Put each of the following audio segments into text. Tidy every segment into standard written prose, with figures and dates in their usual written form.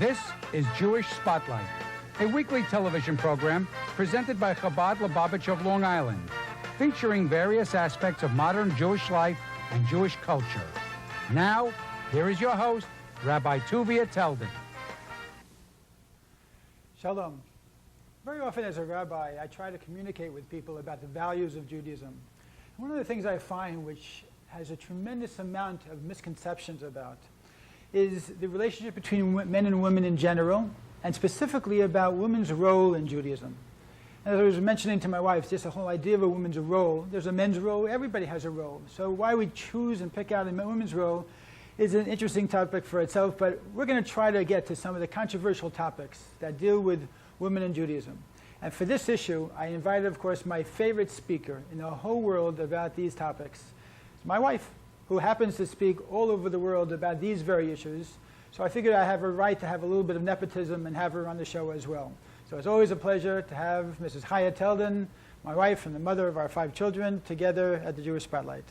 This is Jewish Spotlight, a weekly television program presented by Chabad Lubavitch of Long Island, featuring various aspects of modern Jewish life and Jewish culture. Now, here is your host, Rabbi Tuvia Teldin. Shalom. Very often as a rabbi, I try to communicate with people about the values of Judaism. And one of the things I find which has a tremendous amount of misconceptions about is the relationship between men and women in general, and specifically about women's role in Judaism. As I was mentioning to my wife, just the whole idea of a woman's role. There's a men's role, everybody has a role. So why we choose and pick out a women's role is an interesting topic for itself, but we're going to try to get to some of the controversial topics that deal with women in Judaism. And for this issue, I invited, of course, my favorite speaker in the whole world about these topics. It's my wife, who happens to speak all over the world about these very issues. So I figured I have a right to have a little bit of nepotism and have her on the show as well. So it's always a pleasure to have Mrs. Chaya Teldin, my wife and the mother of our 5 children, together at the Jewish Spotlight.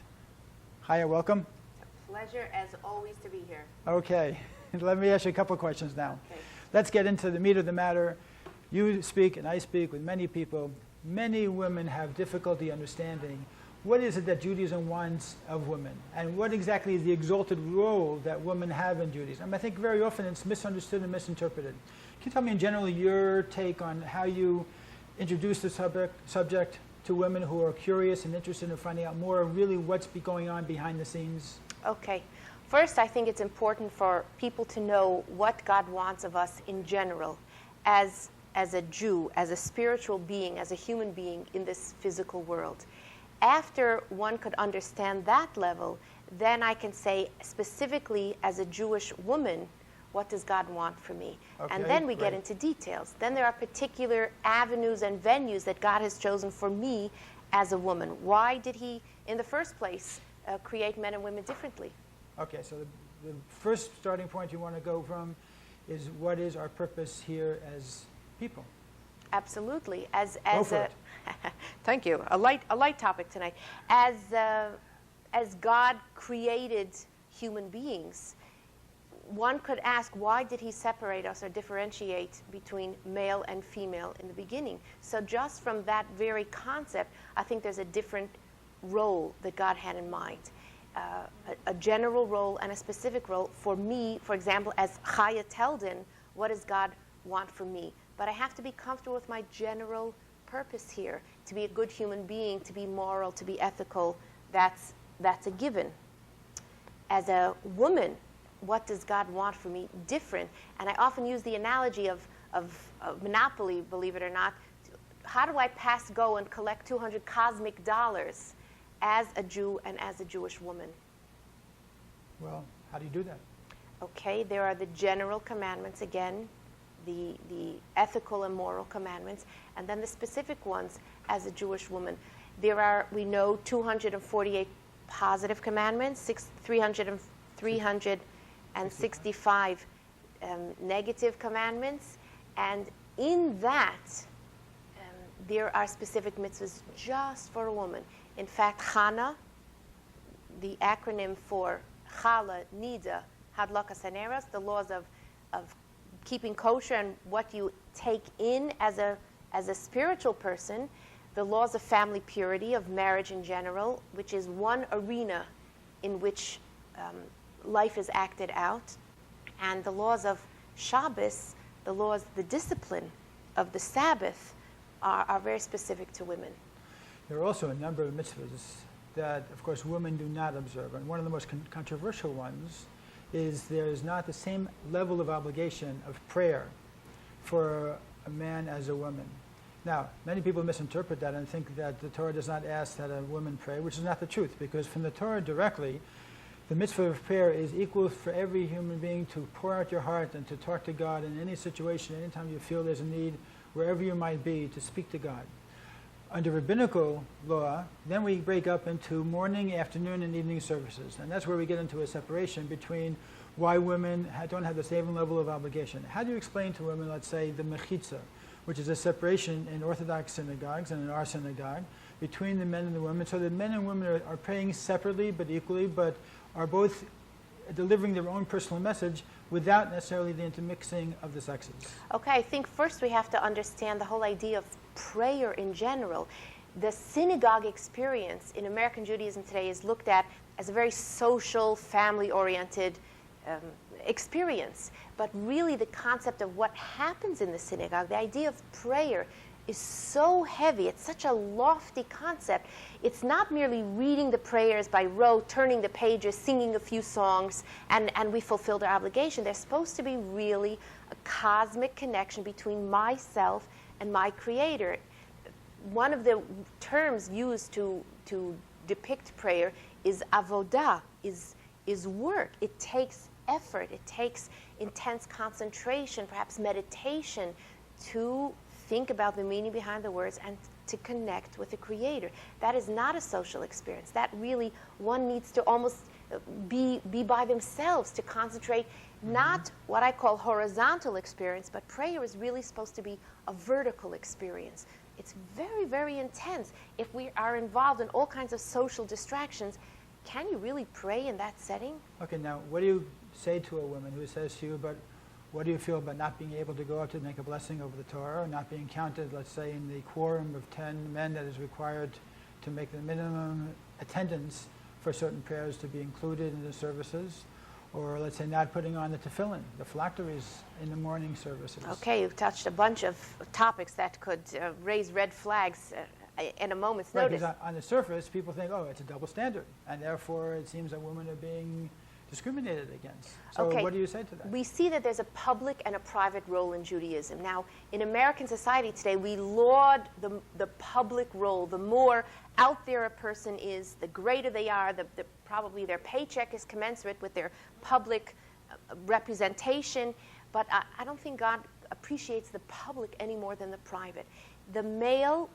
Chaya, welcome. Pleasure as always to be here. Okay, let me ask you a couple of questions now. Okay. Let's get into the meat of the matter. You speak and I speak with many people. Many women have difficulty understanding what is it that Judaism wants of women, and what exactly is the exalted role that women have in Judaism. I think very often it's misunderstood and misinterpreted. Can you tell me in general your take on how you introduce the subject to women who are curious and interested in finding out more really what's going on behind the scenes? Okay. First, I think it's important for people to know what God wants of us in general as a Jew, as a spiritual being, as a human being in this physical world. After one could understand that level, then I can say specifically as a Jewish woman, what does God want for me? Okay, and then we get into details. Then there are particular avenues and venues that God has chosen for me as a woman. Why did he, in the first place, create men and women differently? Okay, so the first starting point you want to go from is what is our purpose here as people? Absolutely. Go for it. Thank you. A light topic tonight. As God created human beings, one could ask, why did he separate us or differentiate between male and female in the beginning? So just from that very concept, I think there's a different role that God had in mind. A general role and a specific role. For me, for example, as Chaya Teldin, what does God want from me? But I have to be comfortable with my general purpose here, to be a good human being, to be moral, to be ethical. That's a given. As a woman, what does God want from me? Different. And I often use the analogy of Monopoly, believe it or not. How do I pass go and collect 200 cosmic dollars as a Jew and as a Jewish woman? Well, how do you do that? Okay, there are the general commandments again, the ethical and moral commandments, and then the specific ones as a Jewish woman. There are, we know, 248 positive commandments, 365 negative commandments, and in that there are specific mitzvahs just for a woman. In fact, Chana, the acronym for Chala, Nida, Hadlakas Haneros, the laws of keeping kosher and what you take in as a spiritual person, the laws of family purity, of marriage in general, which is one arena in which life is acted out, and the laws of Shabbos, the discipline of the Sabbath, are very specific to women. There are also a number of mitzvahs that, of course, women do not observe. And one of the most controversial ones is there's not the same level of obligation of prayer for a man as a woman. Now, many people misinterpret that and think that the Torah does not ask that a woman pray, which is not the truth, because from the Torah directly, the mitzvah of prayer is equal for every human being to pour out your heart and to talk to God in any situation, anytime you feel there's a need, wherever you might be, to speak to God. Under rabbinical law, then we break up into morning, afternoon, and evening services. And that's where we get into a separation between why women don't have the same level of obligation. How do you explain to women, let's say, the mechitza, which is a separation in Orthodox synagogues and in our synagogue between the men and the women, so that men and women are praying separately but equally, but are both delivering their own personal message without necessarily the intermixing of the sexes. Okay, I think first we have to understand the whole idea of prayer in general. The synagogue experience in American Judaism today is looked at as a very social, family-oriented experience. But really the concept of what happens in the synagogue, the idea of prayer, is so heavy. It's such a lofty concept. It's not merely reading the prayers by rote, turning the pages, singing a few songs, and we fulfilled our obligation. There's supposed to be really a cosmic connection between myself and my Creator. One of the terms used to depict prayer is avodah, is work. It takes effort. It takes intense concentration, perhaps meditation, to think about the meaning behind the words and to connect with the Creator. That is not a social experience. That really, one needs to almost be by themselves to concentrate, not what I call horizontal experience, but prayer is really supposed to be a vertical experience. It's very, very intense. If we are involved in all kinds of social distractions, can you really pray in that setting? Okay, now what do you say to a woman who says to you, but what do you feel about not being able to go out to make a blessing over the Torah, or not being counted, let's say, in the quorum of 10 men that is required to make the minimum attendance for certain prayers to be included in the services? Or let's say not putting on the tefillin, the phylacteries in the morning services. Okay, you've touched a bunch of topics that could raise red flags in a moment's notice. Because on the surface, people think, oh, it's a double standard, and therefore it seems that women are being discriminated against. So Okay. what do you say to that? We see that there's a public and a private role in Judaism. Now, in American society today, we laud the public role. The more out there a person is, the greater they are, probably their paycheck is commensurate with their public representation. But I don't think God appreciates the public any more than the private. The male,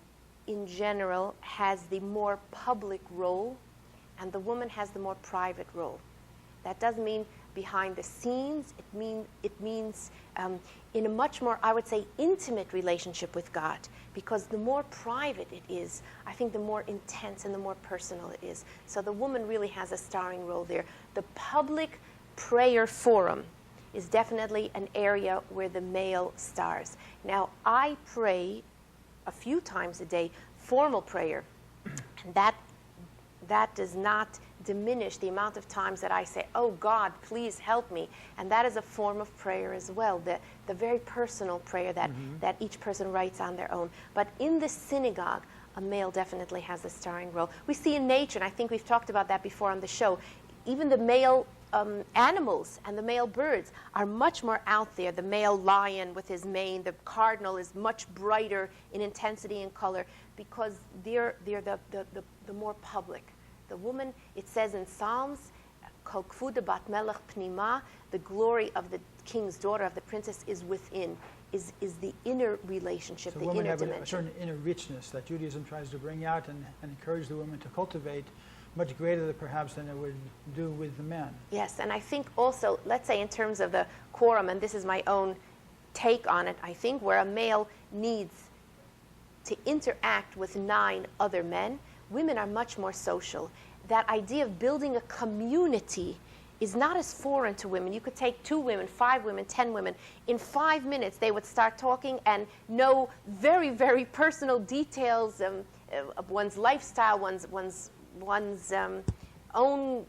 in general, has the more public role, and the woman has the more private role. That doesn't mean behind the scenes. It means in a much more, I would say, intimate relationship with God. Because the more private it is, I think the more intense and the more personal it is. So the woman really has a starring role there. The public prayer forum is definitely an area where the male stars. Now, I pray a few times a day, formal prayer. That does not diminish the amount of times that I say, oh God, please help me. And that is a form of prayer as well, the very personal prayer that each person writes on their own. But in the synagogue, a male definitely has a starring role. We see in nature, and I think we've talked about that before on the show, even the male animals and the male birds are much more out there. The male lion with his mane, the cardinal is much brighter in intensity and color because they're the more public. The woman, it says in Psalms, Kol kvuda bat melech pnima, the glory of the king's daughter, of the princess, is within, is the inner relationship, so the women inner have dimension. a certain inner richness that Judaism tries to bring out and encourage the woman to cultivate, much greater perhaps than it would do with the man. Yes, and I think also, let's say in terms of the quorum, and this is my own take on it, I think where a male needs to interact with 9 other men, women are much more social. That idea of building a community is not as foreign to women. You could take 2 women, 5 women, 10 women. In 5 minutes, they would start talking and know very, very personal details of one's lifestyle, one's own,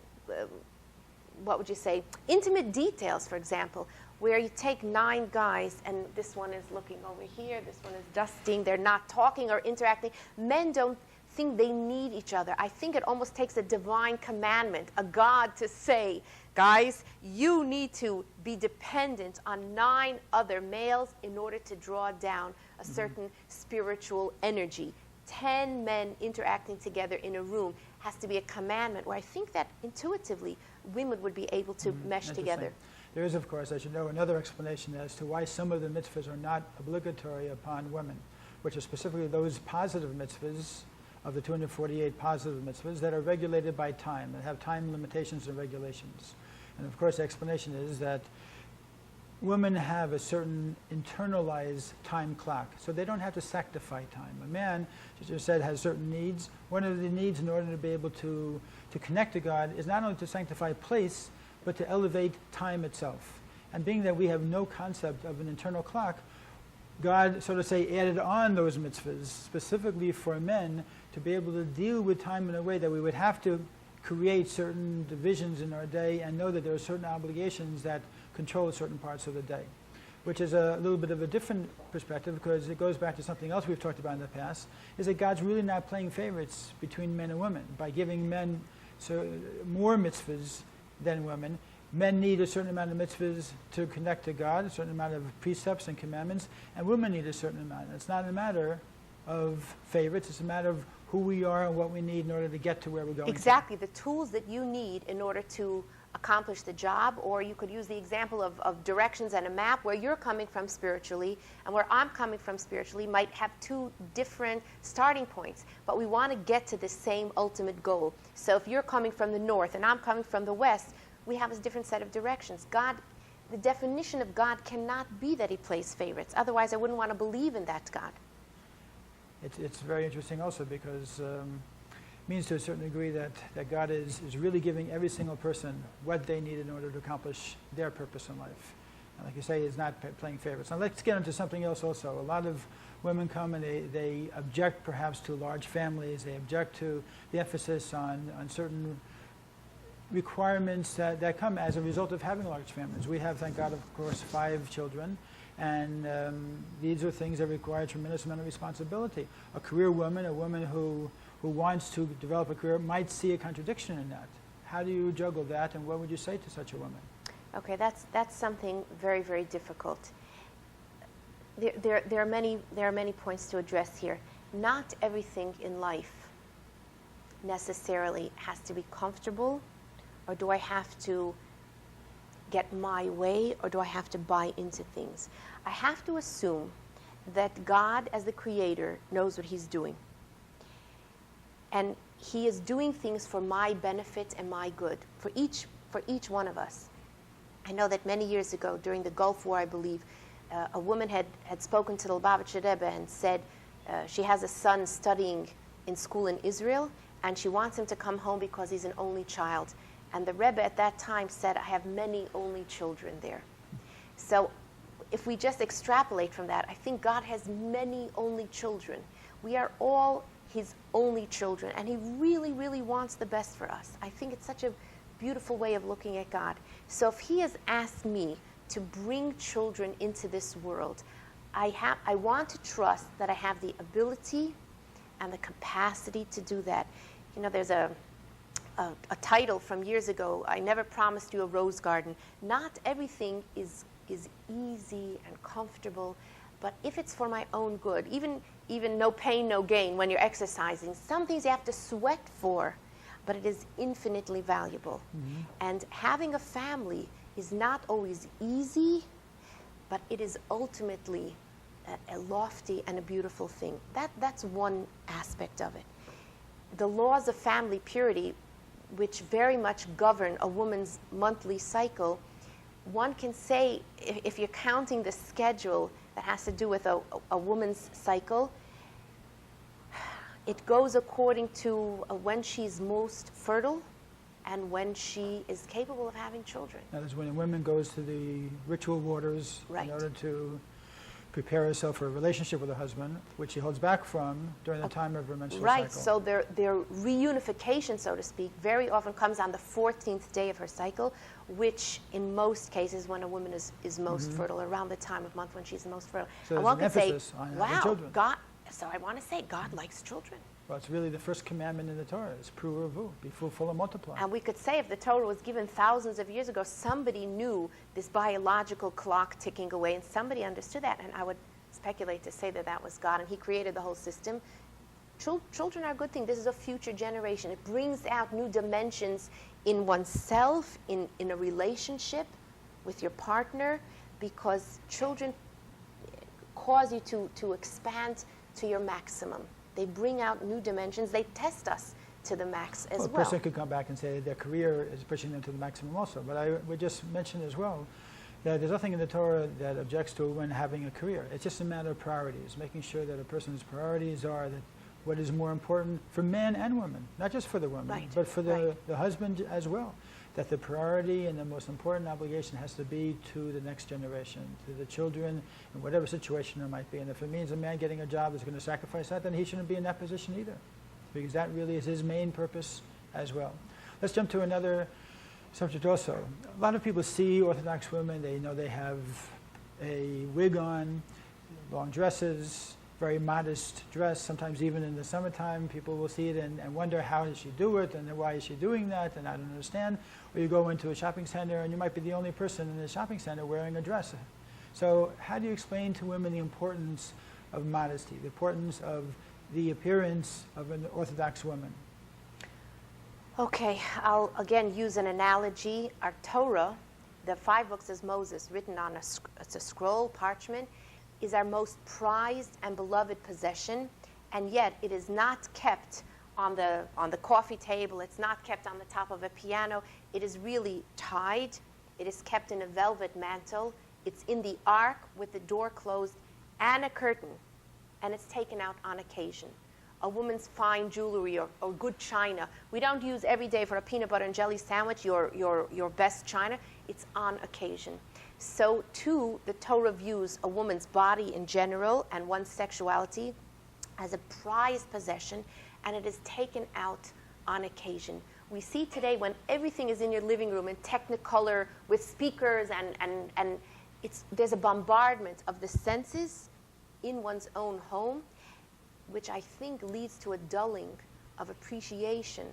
what would you say, intimate details, for example, where you take 9 guys and this one is looking over here, this one is dusting, they're not talking or interacting. Men don't think they need each other. I think it almost takes a divine commandment, a God to say, guys, you need to be dependent on 9 other males in order to draw down a certain spiritual energy. 10 men interacting together in a room has to be a commandment where I think that intuitively women would be able to mesh together. There is, of course, as you know, another explanation as to why some of the mitzvahs are not obligatory upon women, which are specifically those positive mitzvahs of the 248 positive mitzvahs that are regulated by time, that have time limitations and regulations. And of course, the explanation is that women have a certain internalized time clock, so they don't have to sanctify time. A man, as you said, has certain needs. One of the needs in order to be able to connect to God is not only to sanctify place, but to elevate time itself. And being that we have no concept of an internal clock, God, so to say, added on those mitzvahs specifically for men to be able to deal with time in a way that we would have to create certain divisions in our day and know that there are certain obligations that control certain parts of the day, which is a little bit of a different perspective because it goes back to something else we've talked about in the past, is that God's really not playing favorites between men and women by giving men more mitzvahs than women. Men need a certain amount of mitzvahs to connect to God, a certain amount of precepts and commandments, and women need a certain amount. It's not a matter of favorites, it's a matter of who we are and what we need in order to get to where we're going. Exactly, the tools that you need in order to accomplish the job, or you could use the example of directions and a map where you're coming from spiritually and where I'm coming from spiritually might have two different starting points, but we want to get to the same ultimate goal. So if you're coming from the north and I'm coming from the west, we have a different set of directions. God, the definition of God cannot be that he plays favorites. Otherwise, I wouldn't want to believe in that God. It's very interesting also because it means to a certain degree that God is really giving every single person what they need in order to accomplish their purpose in life. And like you say, he's not playing favorites. Now let's get into something else also. A lot of women come and they object perhaps to large families. They object to the emphasis on certain requirements that come as a result of having large families. We have, thank God, of course, 5 children. And these are things that require a tremendous amount of responsibility. A career woman, a woman who wants to develop a career, might see a contradiction in that. How do you juggle that, and what would you say to such a woman? Okay, that's something very, very difficult. There are many points to address here. Not everything in life necessarily has to be comfortable, or do I have to get my way, or do I have to buy into things? I have to assume that God, as the creator, knows what he's doing. And he is doing things for my benefit and my good, for each one of us. I know that many years ago, during the Gulf War, I believe, a woman had spoken to the Lubavitcher Rebbe and said she has a son studying in school in Israel, and she wants him to come home because he's an only child. And the Rebbe at that time said, I have many only children there. So if we just extrapolate from that, I think God has many only children. We are all his only children, and he really, really wants the best for us. I think it's such a beautiful way of looking at God. So if he has asked me to bring children into this world, I want to trust that I have the ability and the capacity to do that. You know, there's a title from years ago, I never promised you a rose garden. Not everything is easy and comfortable, but if it's for my own good, even no pain, no gain when you're exercising, some things you have to sweat for, but it is infinitely valuable. Mm-hmm. And having a family is not always easy, but it is ultimately a lofty and a beautiful thing. That's one aspect of it. The laws of family purity, which very much govern a woman's monthly cycle, one can say, if you're counting the schedule that has to do with a woman's cycle, it goes according to when she's most fertile and when she is capable of having children. That is when a woman goes to the ritual waters in order to prepare herself for a relationship with her husband, which she holds back from during the time of her menstrual cycle. Right, so their reunification, so to speak, very often comes on the 14th day of her cycle, which in most cases when a woman is most fertile, around the time of month when she's the most fertile. So there's an emphasis on having children. God, so I want to say God likes children. Well, it's really the first commandment in the Torah, is pru u'vu, be fruitful and multiply. And we could say if the Torah was given thousands of years ago, somebody knew this biological clock ticking away, and somebody understood that, and I would speculate to say that was God, and he created the whole system. Children are a good thing. This is a future generation. It brings out new dimensions in oneself, in a relationship with your partner, because children cause you to expand to your maximum. They bring out new dimensions. They test us to the max as well. A person could come back and say their career is pushing them to the maximum also. But I would just mention as well that there's nothing in the Torah that objects to a woman having a career. It's just a matter of priorities, making sure that a person's priorities are that what is more important for men and women, not just for the woman, but for the husband as well. that the priority and the most important obligation has to be to the next generation, to the children, in whatever situation it might be. And if it means a man getting a job is going to sacrifice that, then he shouldn't be in that position either, because that really is his main purpose as well. Let's jump to another subject also. A lot of people see Orthodox women, they know they have a wig on, long dresses, very modest dress. Sometimes even in the summertime, people will see it and wonder how does she do it and why is she doing that, and I don't understand. Or you go into a shopping center and you might be the only person in the shopping center wearing a dress. So how do you explain to women the importance of modesty, the importance of the appearance of an Orthodox woman? Okay, I'll again use an analogy. Our Torah, the 5 books of Moses, written on it's a scroll, parchment, is our most prized and beloved possession, and yet it is not kept on the coffee table. It's not kept on the top of a piano. It is really tied. It is kept in a velvet mantle. It's in the ark with the door closed and a curtain, and it's taken out on occasion. A woman's fine jewelry or good china. We don't use every day for a peanut butter and jelly sandwich your best china. It's on occasion. So too, the Torah views a woman's body in general and one's sexuality as a prized possession, and it is taken out on occasion. We see today when everything is in your living room in Technicolor with speakers and there's a bombardment of the senses in one's own home, which I think leads to a dulling of appreciation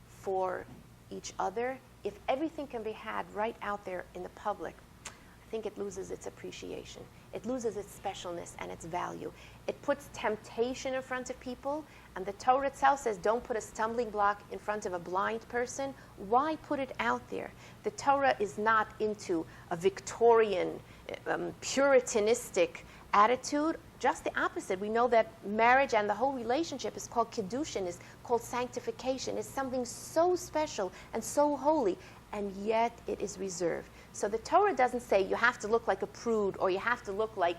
for each other. If everything can be had right out there in the public, I think it loses its appreciation. It loses its specialness and its value. It puts temptation in front of people, and the Torah itself says don't put a stumbling block in front of a blind person. Why put it out there? The Torah is not into a Victorian, puritanistic attitude. Just the opposite. We know that marriage and the whole relationship is called Kiddushin, is called sanctification. It's something so special and so holy, and yet it is reserved. So the Torah doesn't say you have to look like a prude or you have to look like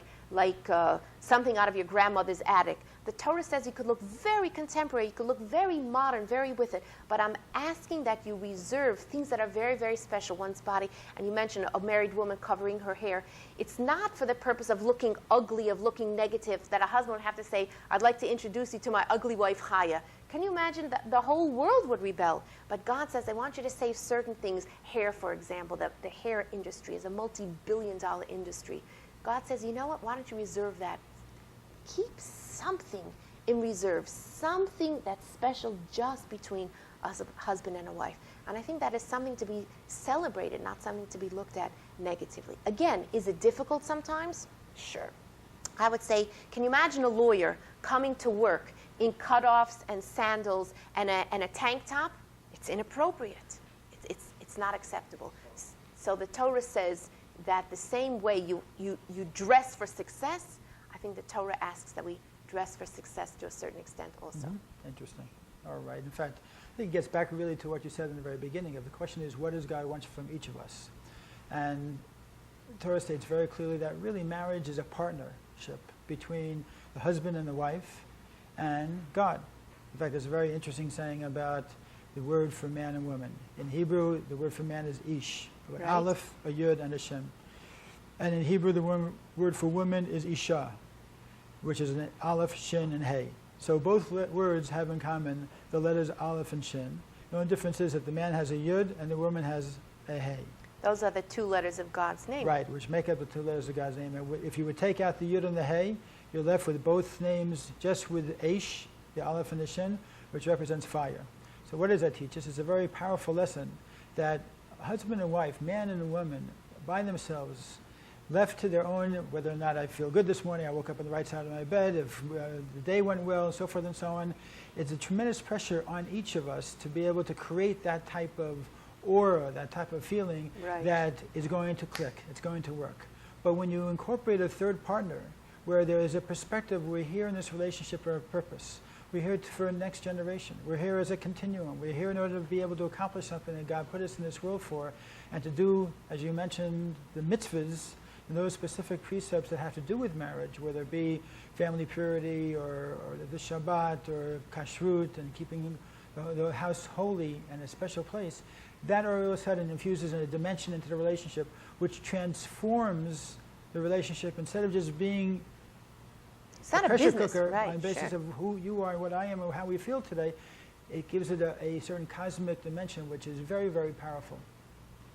something out of your grandmother's attic. The Torah says you could look very contemporary, you could look very modern, very with it, but I'm asking that you reserve things that are very, very special, one's body. And you mentioned a married woman covering her hair. It's not for the purpose of looking ugly, of looking negative, that a husband would have to say, I'd like to introduce you to my ugly wife, Chaya. Can you imagine that the whole world would rebel? But God says, I want you to save certain things. Hair, for example, the hair industry is a multi-billion-dollar industry. God says, you know what, why don't you reserve that? Keep something in reserve, something that's special just between a husband and a wife. And I think that is something to be celebrated, not something to be looked at negatively. Again, is it difficult sometimes? Sure. I would say, can you imagine a lawyer coming to work in cutoffs and sandals and a tank top? It's inappropriate. It's not acceptable. So the Torah says that the same way you dress for success, I think the Torah asks that we dress for success to a certain extent also. Mm-hmm. Interesting. All right. In fact, I think it gets back really to what you said in the very beginning of the question is, what does God want from each of us? And the Torah states very clearly that really marriage is a partnership between the husband and the wife and God. In fact, there's a very interesting saying about the word for man and woman. In Hebrew, the word for man is ish, with right. aleph, a yud, and a shin. And in Hebrew, the word for woman is isha, which is an aleph, shin, and hey. So both words have in common the letters aleph and shin. The only difference is that the man has a yud and the woman has a hey. Those are the 2 letters of God's name. Right, which make up the 2 letters of God's name. And if you would take out the yud and the hey, you're left with both names just with Aish, the aleph and the shin, which represents fire. So what does that teach us? It's a very powerful lesson that husband and wife, man and woman, by themselves, left to their own, whether or not I feel good this morning, I woke up on the right side of my bed, if the day went well, and so forth and so on, it's a tremendous pressure on each of us to be able to create that type of aura, that type of feeling right. that is going to click, it's going to work. But when you incorporate a third partner, where there is a perspective, we're here in this relationship for a purpose. We're here for the next generation. We're here as a continuum. We're here in order to be able to accomplish something that God put us in this world for, and to do, as you mentioned, the mitzvahs, and those specific precepts that have to do with marriage, whether it be family purity or the Shabbat or kashrut and keeping the house holy and a special place. that all of a sudden infuses a dimension into the relationship which transforms the relationship instead of just being It's not a pressure business, cooker right? on the basis Sure. of who you are and what I am and how we feel today. It gives it a certain cosmic dimension which is very, very powerful.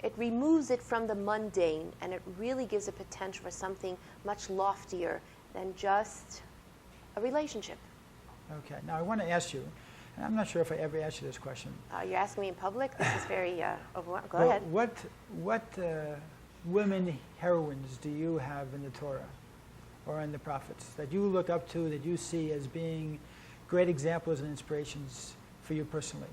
It removes it from the mundane, and it really gives a potential for something much loftier than just a relationship. Okay, now I want to ask you, and I'm not sure if I ever asked you this question. You're asking me in public? This is very overwhelming. Go Well, ahead. What women heroines do you have in the Torah or in the prophets that you look up to, that you see as being great examples and inspirations for you personally?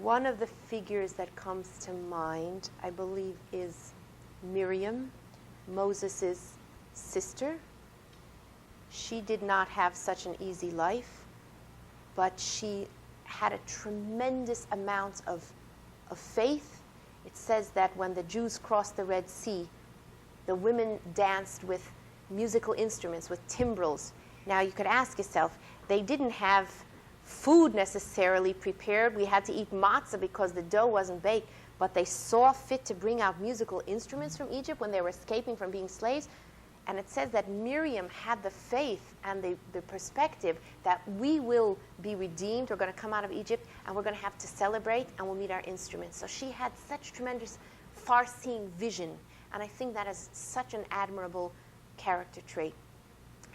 One of the figures that comes to mind, I believe, is Miriam, Moses' sister. She did not have such an easy life, but she had a tremendous amount of faith. It says that when the Jews crossed the Red Sea, the women danced with musical instruments, with timbrels. Now you could ask yourself, they didn't have food necessarily prepared. We had to eat matzah because the dough wasn't baked, but they saw fit to bring out musical instruments from Egypt when they were escaping from being slaves. And it says that Miriam had the faith and the perspective that we will be redeemed, we're going to come out of Egypt, and we're going to have to celebrate, and we'll meet our instruments. So she had such tremendous far-seeing vision, and I think that is such an admirable character trait.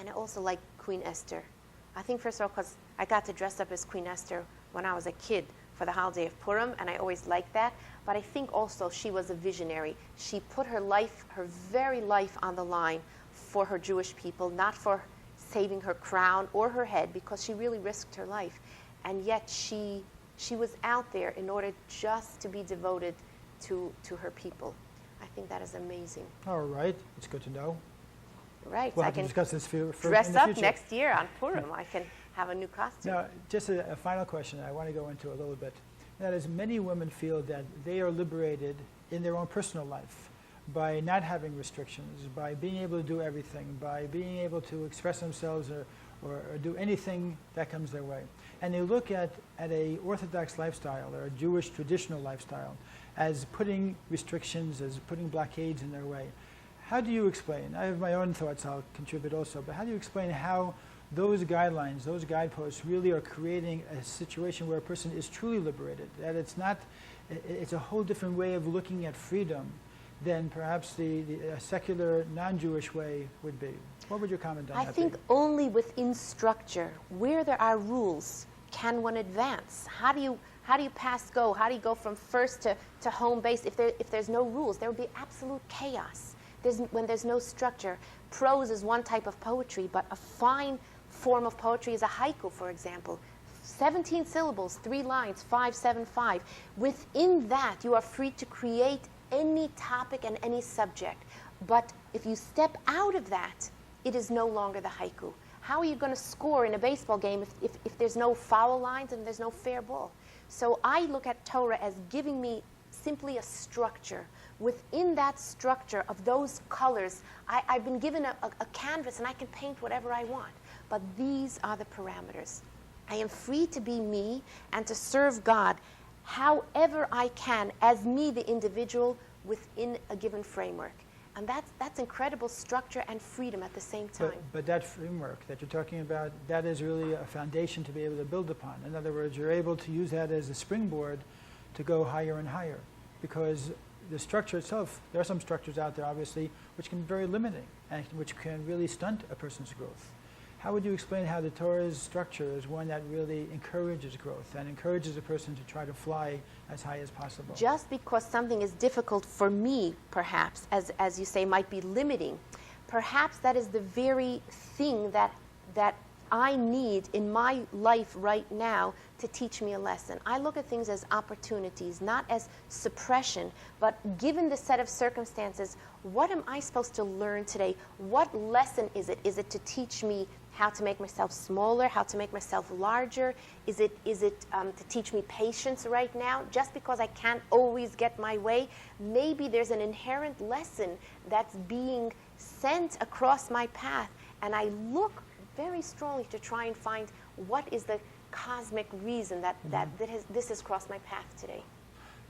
And I also like Queen Esther. I think, first of all, because I got to dress up as Queen Esther when I was a kid for the holiday of Purim, and I always liked that. But I think also she was a visionary. She put her life, her very life, on the line for her Jewish people, not for saving her crown or her head, because she really risked her life. And yet she was out there in order just to be devoted to her people. I think that is amazing. All right, it's good to know. Right. We'll I have to can discuss this in dress the up future. next year on Purim. I can have a new costume. Now, just a final question I want to go into a little bit. That is, many women feel that they are liberated in their own personal life by not having restrictions, by being able to do everything, by being able to express themselves or do anything that comes their way. And they look at a Orthodox lifestyle or a Jewish traditional lifestyle as putting restrictions, as putting blockades in their way. How do you explain? I have my own thoughts, I'll contribute also, but how do you explain how those guidelines, those guideposts really are creating a situation where a person is truly liberated, that it's a whole different way of looking at freedom than perhaps the secular, non-Jewish way would be? What would your comment on that be? I think only within structure, where there are rules, can one advance. How do you pass go? How do you go from first to home base? If there's no rules, there would be absolute chaos. When there's no structure. Prose is one type of poetry, but a fine form of poetry is a haiku, for example. 17 syllables, 3 lines, 5, 7, 5. Within that, you are free to create any topic and any subject. But if you step out of that, it is no longer the haiku. How are you going to score in a baseball game if there's no foul lines and there's no fair ball? So I look at Torah as giving me simply a structure. Within that structure of those colors, I've been given a canvas and I can paint whatever I want. But these are the parameters. I am free to be me and to serve God however I can as me, the individual, within a given framework. And that's incredible structure and freedom at the same time. But that framework that you're talking about, that is really a foundation to be able to build upon. In other words, you're able to use that as a springboard to go higher and higher. Because the structure itself, there are some structures out there, obviously, which can be very limiting and which can really stunt a person's growth. How would you explain how the Torah's structure is one that really encourages growth and encourages a person to try to fly as high as possible? Just because something is difficult for me, perhaps, as you say, might be limiting, perhaps that is the very thing that I need in my life right now to teach me a lesson. I look at things as opportunities, not as suppression, but given the set of circumstances, what am I supposed to learn today? What lesson is it? Is it to teach me how to make myself smaller, how to make myself larger? Is it to teach me patience right now? Just because I can't always get my way, maybe there's an inherent lesson that's being sent across my path, and I look very strongly to try and find what is the cosmic reason that, this has crossed my path today.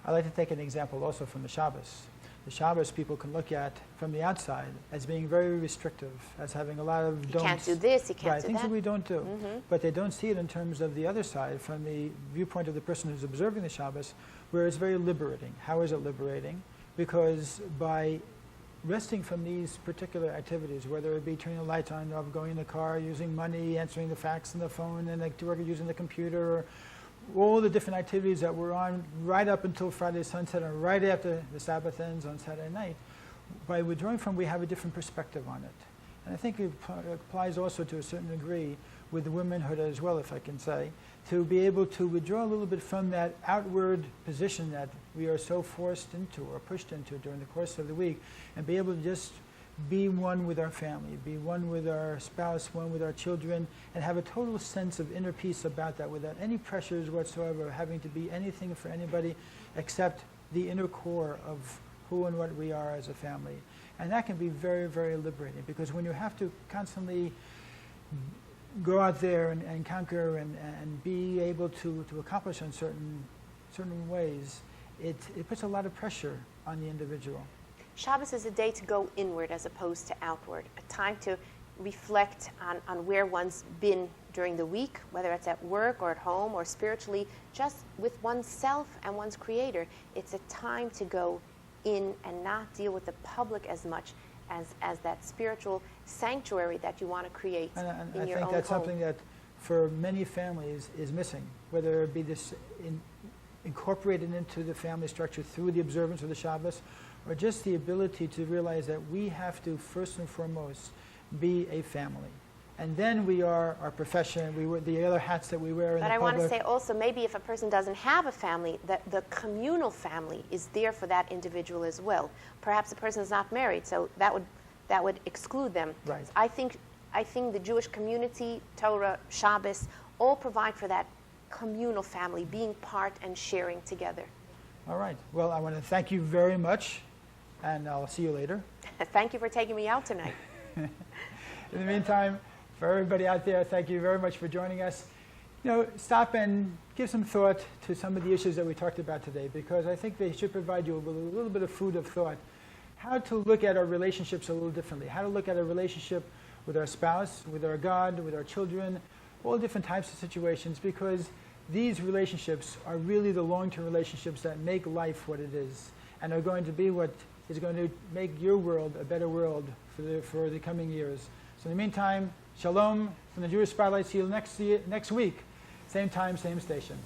I'd like to take an example also from the Shabbos. The Shabbos people can look at from the outside as being very restrictive, as having a lot of don'ts. You can't do this, you can't right, do things that. that we don't do. But they don't see it in terms of the other side, from the viewpoint of the person who's observing the Shabbos, where it's very liberating. How is it liberating? Because by resting from these particular activities, whether it be turning the lights on, off, going in the car, using money, answering the fax on the phone, and like using the computer, or all the different activities that we're on right up until Friday sunset and right after the Sabbath ends on Saturday night, by withdrawing from, we have a different perspective on it. And I think it applies also to a certain degree with womanhood as well, if I can say, to be able to withdraw a little bit from that outward position that we are so forced into or pushed into during the course of the week, and be able to just be one with our family, be one with our spouse, one with our children, and have a total sense of inner peace about that without any pressures whatsoever, having to be anything for anybody except the inner core of who and what we are as a family. And that can be very, very liberating, because when you have to constantly go out there and conquer and be able to accomplish in certain ways, it puts a lot of pressure on the individual. Shabbos is a day to go inward as opposed to outward, a time to reflect on where one's been during the week, whether it's at work or at home or spiritually, just with oneself and one's Creator. It's a time to go in and not deal with the public as much as that spiritual sanctuary that you want to create in your own home. I think that's something that for many families is missing, whether it be this incorporated into the family structure through the observance of the Shabbos, or just the ability to realize that we have to first and foremost be a family. And then we are our profession, we wear the other hats that we wear in the public. But I want to say also, maybe if a person doesn't have a family, that the communal family is there for that individual as well. Perhaps a person is not married, so that would exclude them. Right. I think the Jewish community, Torah, Shabbos, all provide for that communal family, being part and sharing together. All right. Well, I want to thank you very much, and I'll see you later. Thank you for taking me out tonight. In the meantime, for everybody out there, thank you very much for joining us. Stop and give some thought to some of the issues that we talked about today, because I think they should provide you with a little bit of food of thought. How to look at our relationships a little differently. How to look at our relationship with our spouse, with our God, with our children, all different types of situations, because these relationships are really the long-term relationships that make life what it is, and are going to be what is going to make your world a better world for the coming years. So in the meantime, Shalom from the Jewish Spotlight. See you next week. Same time, same station.